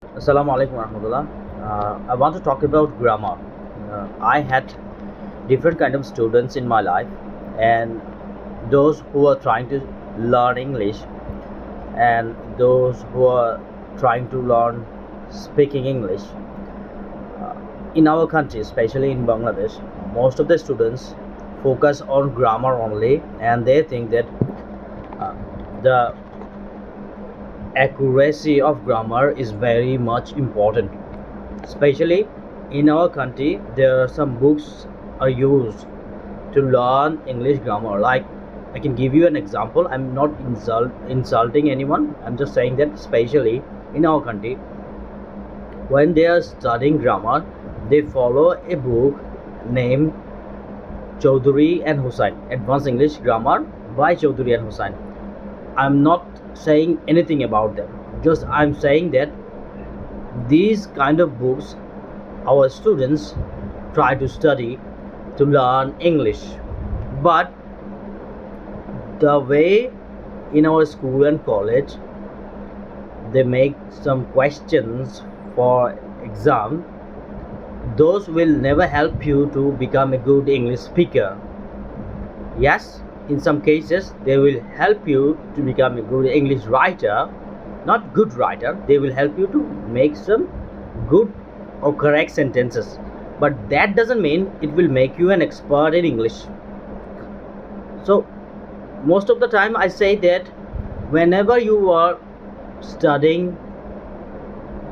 Assalamu alaikum warahmatullah. I want to talk about grammar. I had different kind of students in my life, and those who are trying to learn English, and those who are trying to learn speaking English. In our country, especially in Bangladesh, most of the students focus on grammar only, and they think that uh, the accuracy of grammar is very much important. Especially in our country, there are some books are used to learn English grammar. Like, I can give you an example. I'm not insulting anyone. I'm just saying that especially in our country, when they are studying grammar, they follow a book named Chaudhary and Hussain, Advanced English Grammar by Chaudhary and Hussain. I'm not saying anything about them. Just I'm saying that these kind of books our students try to study to learn English. But the way in our school and college they make some questions for exam, those will never help you to become a good English speaker. Yes, in some cases they will help you to become a good English writer, not good writer. They will help you to make some good or correct sentences, but that doesn't mean it will make you an expert in English. So most of the time I say that whenever you are studying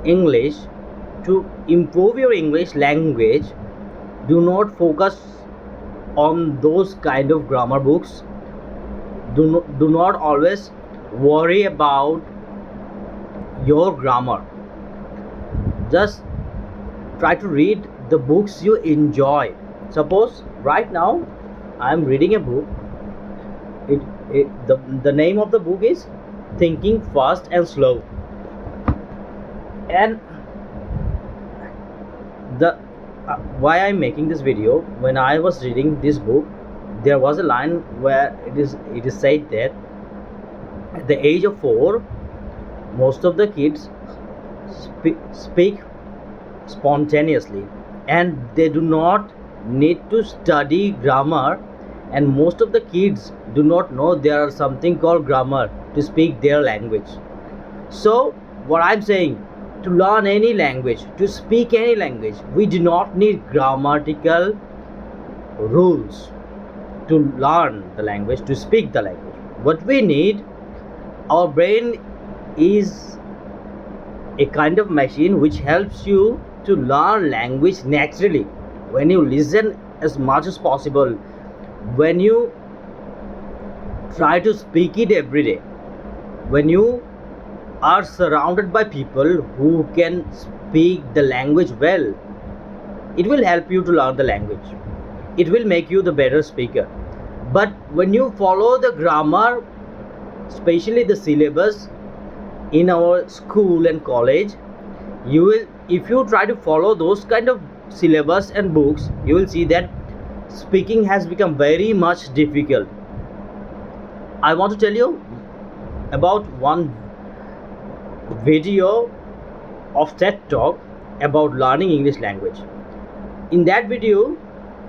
English, to improve your English language, do not focus on those kind of grammar books. Do not always worry about your grammar. Just try to read the books you enjoy. Suppose right now I'm reading a book. The name of the book is Thinking Fast and Slow. And the why I'm making this video, when I was reading this book, there was a line where it is said that at the age of 4, most of the kids speak spontaneously, and they do not need to study grammar, and most of the kids do not know there are something called grammar to speak their language. So what I'm saying, to learn any language, to speak any language, we do not need grammatical rules to learn the language, to speak the language. What we need, our brain is a kind of machine which helps you to learn language naturally. When you listen as much as possible, when you try to speak it every day, when you are surrounded by people who can speak the language well, it will help you to learn the language. It will make you the better speaker. But when you follow the grammar, especially the syllabus in our school and college, you will, if you try to follow those kind of syllabus and books, you will see that speaking has become very much difficult. I want to tell you about one video of TED Talk about learning English language. In that video,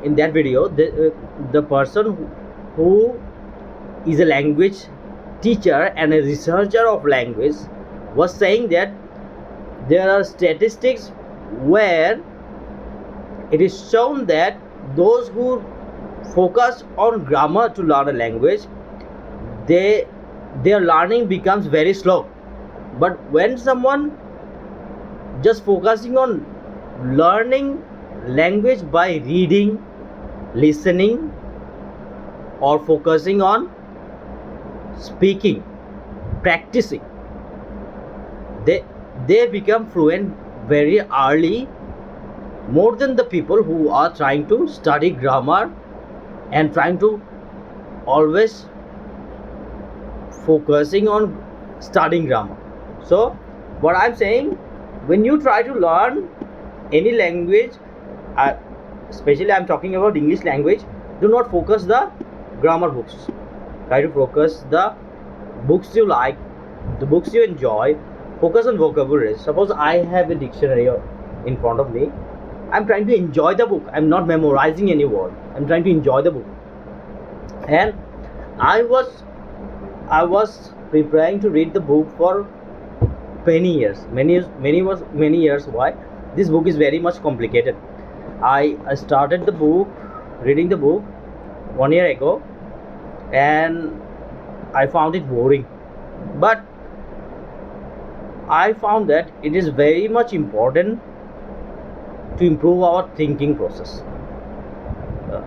the person who is a language teacher and a researcher of language was saying that there are statistics where it is shown that those who focus on grammar to learn a language, their learning becomes very slow. But when someone just focusing on learning language by reading, listening, or focusing on speaking, practicing, they become fluent very early, more than the people who are trying to study grammar and trying to always focusing on studying grammar. So what I'm saying, when you try to learn any language, especially I'm talking about English language, do not focus the grammar books. Try to focus the books you like, the books you enjoy, focus on vocabulary. Suppose I have a dictionary in front of me. I'm trying to enjoy the book. I'm not memorizing any word. I'm trying to enjoy the book. And I was preparing to read the book for many years. Many years. Why? This book is very much complicated. I started the book, reading the book 1 year ago, and I found it boring. But I found that it is very much important to improve our thinking process, uh,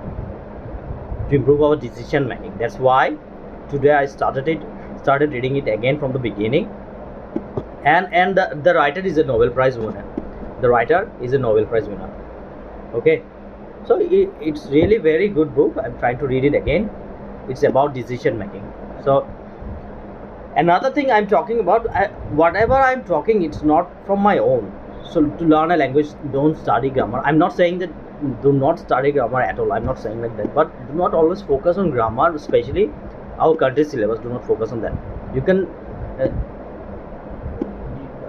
to improve our decision making. That's why today I started reading it again from the beginning. And the writer is a Nobel Prize winner. The writer is a Nobel Prize winner. Okay, so it's really very good book. I'm trying to read it again. It's about decision making. So another thing I'm talking about, whatever I'm talking, it's not from my own. So to learn a language, don't study grammar. I'm not saying that do not study grammar at all. I'm not saying like that. But do not always focus on grammar, especially our country syllabus. Do not focus on that. You can.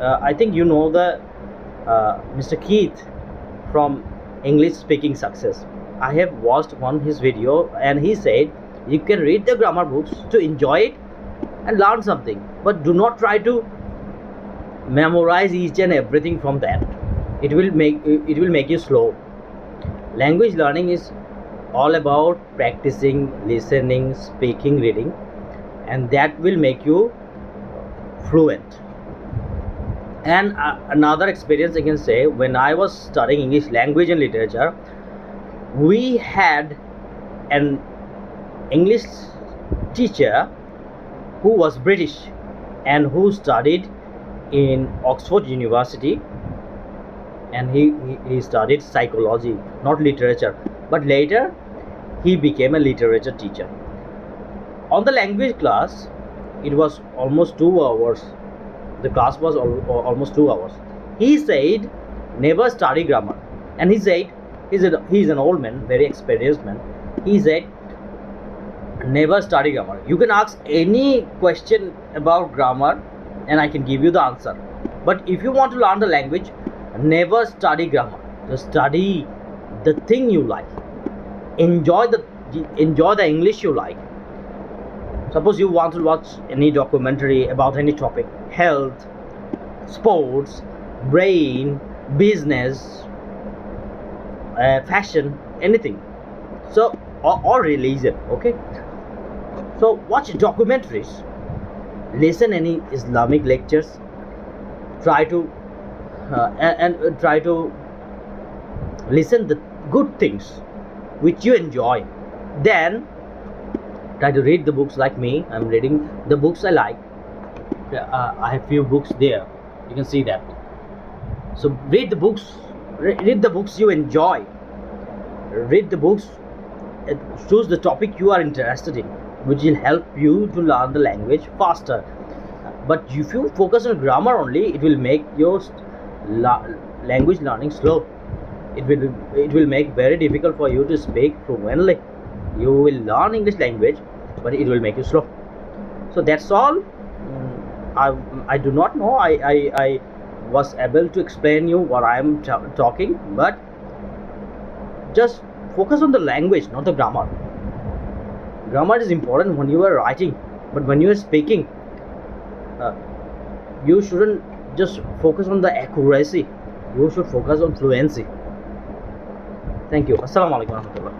I think you know the Mr. Keith from English Speaking Success. I have watched one his video, and he said you can read the grammar books to enjoy it and learn something, but do not try to memorize each and everything from that. It will make you slow. Language learning is all about practicing, listening, speaking, reading, and that will make you fluent. And another experience I can say, when I was studying English language and literature, we had an English teacher who was British and who studied in Oxford University, and he studied psychology, not literature, but later he became a literature teacher. On the language class, it was almost 2 hours. The class was almost 2 hours. He said, never study grammar. And he said, he's an old man, very experienced man. He said, never study grammar. You can ask any question about grammar and I can give you the answer. But if you want to learn the language, never study grammar. Just study the thing you like. Enjoy the English you like. Suppose you want to watch any documentary about any topic, health, sports, brain, business, fashion, anything. So, or religion, okay? So watch documentaries, listen any Islamic lectures, try to try to listen the good things which you enjoy. Then try to read the books like me. I'm reading the books I like. I have few books there. You can see that. So read the books. Read the books you enjoy. Read the books. Choose the topic you are interested in, which will help you to learn the language faster. But if you focus on grammar only, it will make your language learning slow. It will make very difficult for you to speak fluently. You will learn English language, but it will make you slow. So that's all. I do not know. I was able to explain you what I am talking, but just focus on the language, not the grammar. Grammar is important when you are writing, but when you are speaking, you shouldn't just focus on the accuracy. You should focus on fluency. Thank you. Assalamu alaikum warahmatullah.